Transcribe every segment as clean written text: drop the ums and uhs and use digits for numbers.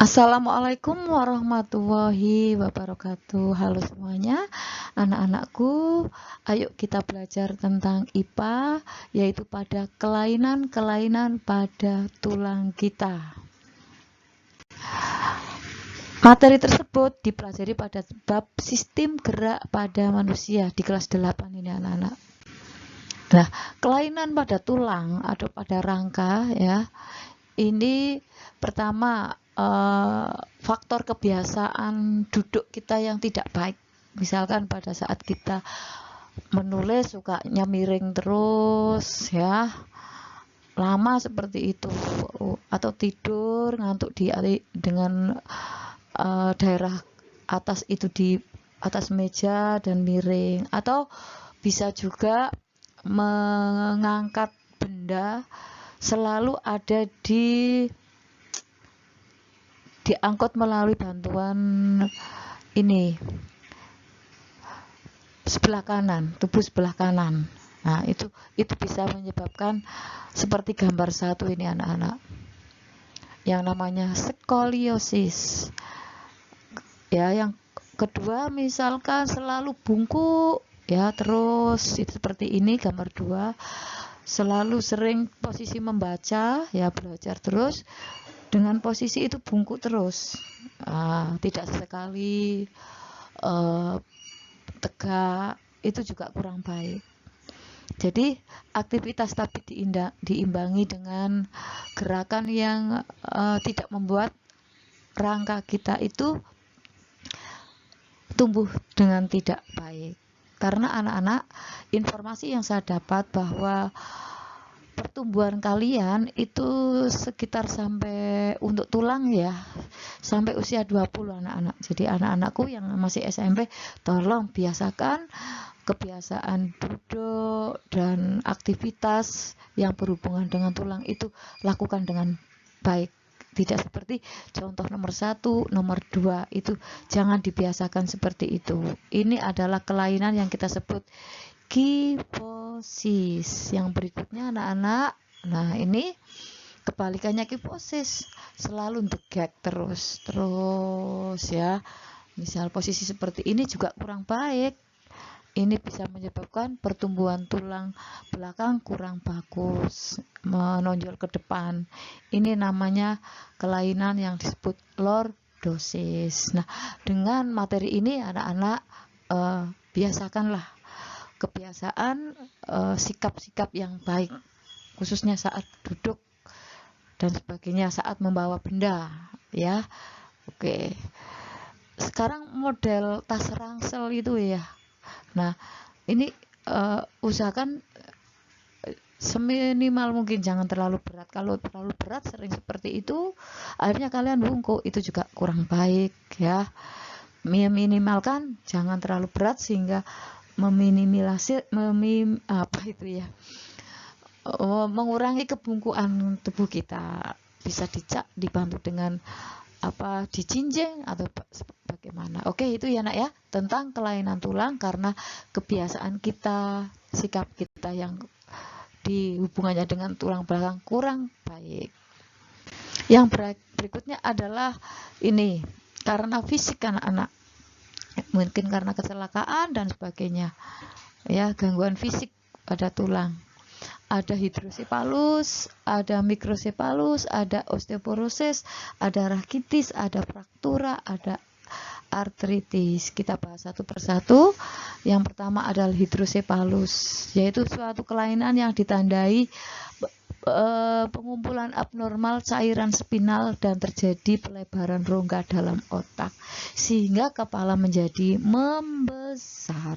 Assalamualaikum warahmatullahi wabarakatuh. Halo semuanya, anak-anakku. Ayo kita belajar tentang IPA, yaitu pada kelainan-kelainan pada tulang kita. Materi tersebut dipelajari pada bab sistem gerak pada manusia di kelas 8 ini anak-anak. Nah, kelainan pada tulang atau pada rangka ya, ini pertama faktor kebiasaan duduk kita yang tidak baik. Misalkan pada saat kita menulis sukanya miring terus ya, lama seperti itu, atau tidur ngantuk dengan daerah atas itu di atas meja dan miring, atau bisa juga mengangkat benda selalu ada diangkut melalui bantuan ini sebelah kanan, tubuh sebelah kanan. Nah, itu bisa menyebabkan seperti gambar 1 ini anak-anak, yang namanya skoliosis. Ya, yang kedua misalkan selalu bungkuk ya, terus itu seperti ini gambar 2. Selalu sering posisi membaca ya, belajar terus dengan posisi itu bungkuk terus, tidak sesekali tegak, itu juga kurang baik. Jadi aktivitas tapi diimbangi dengan gerakan yang tidak membuat rangka kita itu tumbuh dengan tidak baik. Karena anak-anak, informasi yang saya dapat bahwa pertumbuhan kalian itu sekitar sampai untuk tulang ya, sampai usia 20 anak-anak. Jadi anak-anakku yang masih SMP, tolong biasakan kebiasaan duduk dan aktivitas yang berhubungan dengan tulang itu lakukan dengan baik. Tidak seperti contoh nomor 1, nomor 2 itu jangan dibiasakan seperti itu. Ini adalah kelainan yang kita sebut kifosis. Yang berikutnya anak-anak, nah ini kebalikannya kifosis, selalu degek terus ya. Misal posisi seperti ini juga kurang baik. Ini bisa menyebabkan pertumbuhan tulang belakang kurang bagus, menonjol ke depan. Ini namanya kelainan yang disebut lordosis. Nah, dengan materi ini anak-anak biasakanlah kebiasaan sikap-sikap yang baik, khususnya saat duduk dan sebagainya, saat membawa benda ya. Oke, sekarang model tas ransel itu ya. Nah, ini usahakan seminimal mungkin, jangan terlalu berat. Kalau terlalu berat sering seperti itu, akhirnya kalian bungkuk, itu juga kurang baik ya. Minimalkan jangan terlalu berat sehingga mengurangi kebungkuan tubuh kita. Bisa dibantu dengan dijinjing atau bagaimana. Oke, itu ya nak ya, tentang kelainan tulang karena kebiasaan kita, sikap kita yang dihubungannya dengan tulang belakang kurang baik. Yang berikutnya adalah ini karena fisik anak-anak, mungkin karena kecelakaan dan sebagainya ya, gangguan fisik pada tulang. Ada hidrosepalus, ada mikrosepalus, ada osteoporosis, ada rakitis, ada fraktura, ada artritis. Kita bahas satu persatu. Yang pertama adalah hidrosepalus, yaitu suatu kelainan yang ditandai pengumpulan abnormal cairan spinal dan terjadi pelebaran rongga dalam otak sehingga kepala menjadi membesar.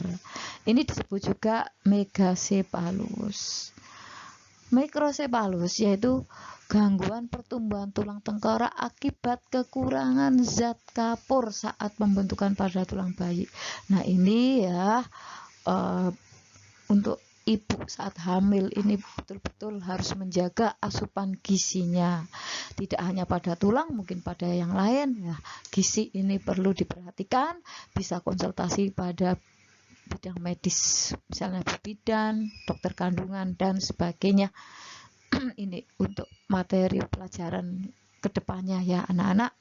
Ini disebut juga megasepalus. Mikrosepalus yaitu gangguan pertumbuhan tulang tengkorak akibat kekurangan zat kapur saat pembentukan pada tulang bayi. Nah, ini ya untuk ibu saat hamil ini betul-betul harus menjaga asupan gizinya, tidak hanya pada tulang, mungkin pada yang lain ya. Gizi ini perlu diperhatikan, bisa konsultasi pada bidang medis, misalnya bidan, dokter kandungan dan sebagainya. Ini untuk materi pelajaran kedepannya ya anak-anak.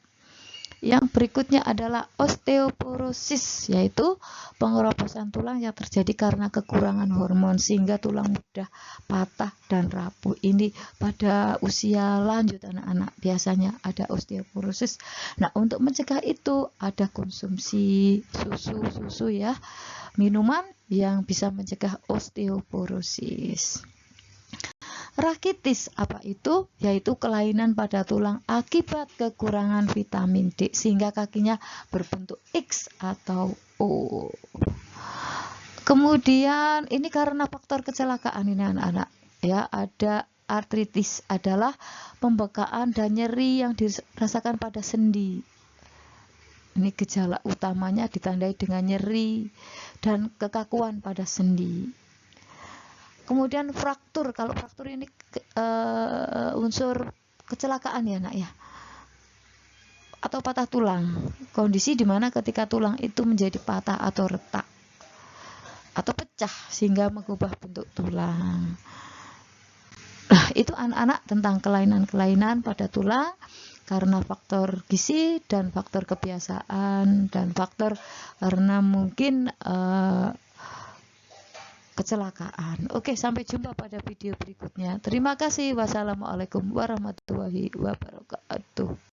Yang berikutnya adalah osteoporosis, yaitu pengeroposan tulang yang terjadi karena kekurangan hormon sehingga tulang mudah patah dan rapuh. Ini pada usia lanjut anak-anak biasanya ada osteoporosis. Nah, untuk mencegah itu ada konsumsi susu ya, minuman yang bisa mencegah osteoporosis. Rakitis apa itu? Yaitu kelainan pada tulang akibat kekurangan vitamin D sehingga kakinya berbentuk X atau O. Kemudian ini karena faktor kecelakaan ini anak-anak ya, ada artritis adalah pembekaan dan nyeri yang dirasakan pada sendi. Ini gejala utamanya ditandai dengan nyeri dan kekakuan pada sendi. Kemudian fraktur, kalau fraktur ini unsur kecelakaan ya nak ya, atau patah tulang, kondisi dimana ketika tulang itu menjadi patah atau retak atau pecah sehingga mengubah bentuk tulang. Nah, itu anak-anak tentang kelainan-kelainan pada tulang karena faktor gizi dan faktor kebiasaan dan faktor karena mungkin kecelakaan. Oke, sampai jumpa pada video berikutnya. Terima kasih. Wassalamualaikum warahmatullahi wabarakatuh.